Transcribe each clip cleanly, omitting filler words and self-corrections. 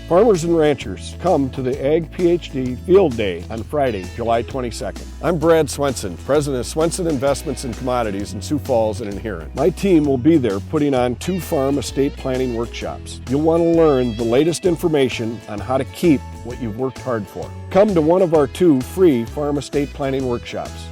Farmers and ranchers, come to the Ag PhD Field Day on Friday, July 22nd. I'm Brad Swenson, president of Swenson Investments in Commodities in Sioux Falls and Inherent. My team will be there putting on 2 farm estate planning workshops. You'll want to learn the latest information on how to keep what you've worked hard for. Come to one of our 2 free farm estate planning workshops.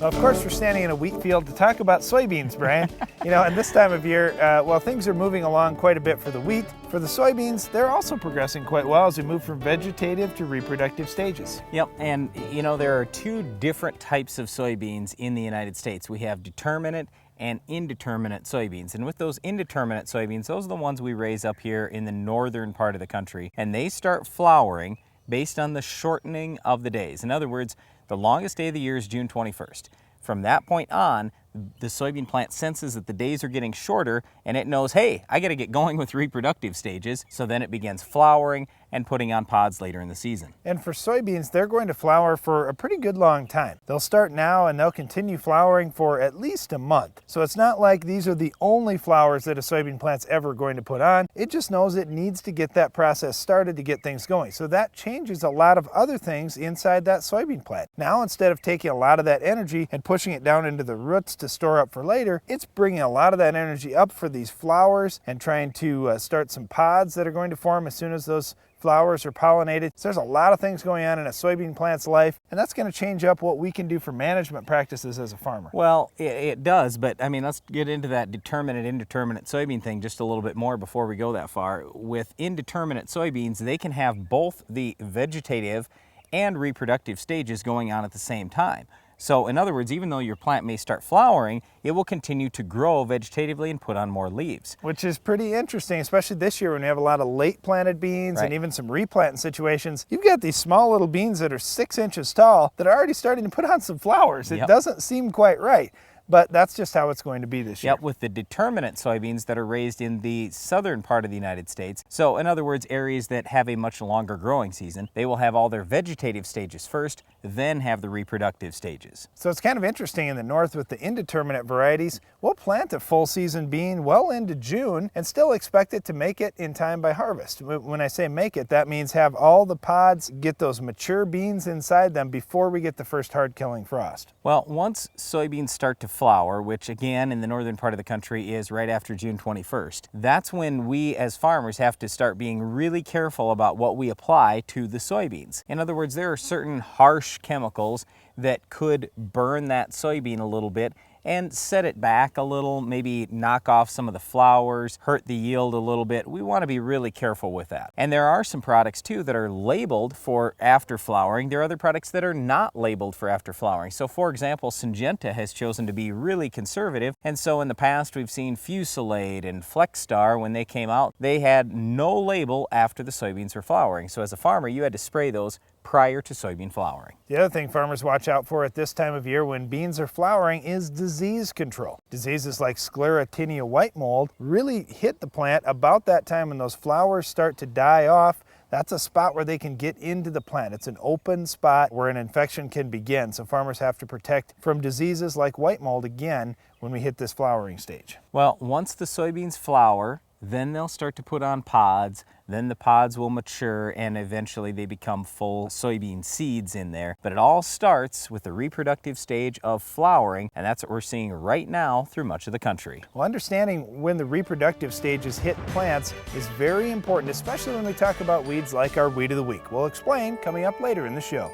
Of course, we're standing in a wheat field to talk about soybeans, Brian. And this time of year, while things are moving along quite a bit for the wheat, for the soybeans, they're also progressing quite well as we move from vegetative to reproductive stages. Yep, and there are 2 different types of soybeans in the United States. We have determinate and indeterminate soybeans. And with those indeterminate soybeans, those are the ones we raise up here in the northern part of the country. And they start flowering based on the shortening of the days. In other words, the longest day of the year is June 21st. From that point on, the soybean plant senses that the days are getting shorter and it knows, hey, I got to get going with reproductive stages. So then it begins flowering and putting on pods later in the season. And for soybeans, they're going to flower for a pretty good long time. They'll start now and they'll continue flowering for at least a month. So it's not like these are the only flowers that a soybean plant's ever going to put on. It just knows it needs to get that process started to get things going. So that changes a lot of other things inside that soybean plant. Now, instead of taking a lot of that energy and pushing it down into the roots to store up for later, it's bringing a lot of that energy up for these flowers and trying to start some pods that are going to form as soon as those flowers are pollinated. So there's a lot of things going on in a soybean plant's life, and that's going to change up what we can do for management practices as a farmer. Well, it does, but let's get into that determinate, indeterminate soybean thing just a little bit more before we go that far. With indeterminate soybeans, they can have both the vegetative and reproductive stages going on at the same time. So in other words, even though your plant may start flowering, it will continue to grow vegetatively and put on more leaves. Which is pretty interesting, especially this year when you have a lot of late planted beans and even some replanting situations. You've got these small little beans that are 6 inches tall that are already starting to put on some flowers. It doesn't seem quite right. But that's just how it's going to be this year. Yep, with the determinate soybeans that are raised in the southern part of the United States. So in other words, areas that have a much longer growing season, they will have all their vegetative stages first, then have the reproductive stages. So it's kind of interesting in the north with the indeterminate varieties. We'll plant a full season bean well into June and still expect it to make it in time by harvest. When I say make it, that means have all the pods, get those mature beans inside them before we get the first hard killing frost. Well, once soybeans start to flower, which again in the northern part of the country is right after June 21st, that's when we as farmers have to start being really careful about what we apply to the soybeans. In other words, there are certain harsh chemicals that could burn that soybean a little bit and set it back a little, maybe knock off some of the flowers, hurt the yield a little bit. We want to be really careful with that. And there are some products too that are labeled for after flowering. There are other products that are not labeled for after flowering. So for example, Syngenta has chosen to be really conservative. And so in the past, we've seen Fusilade and Flexstar, when they came out, they had no label after the soybeans were flowering. So as a farmer, you had to spray those prior to soybean flowering. The other thing farmers watch out for at this time of year when beans are flowering is disease control. Diseases like Sclerotinia white mold really hit the plant about that time when those flowers start to die off. That's a spot where they can get into the plant. It's an open spot where an infection can begin. So farmers have to protect from diseases like white mold again when we hit this flowering stage. Well, once the soybeans flower, then they'll start to put on pods, then the pods will mature and eventually they become full soybean seeds in there. But it all starts with the reproductive stage of flowering, and that's what we're seeing right now through much of the country. Well, understanding when the reproductive stages hit plants is very important, especially when we talk about weeds like our Weed of the Week. We'll explain coming up later in the show.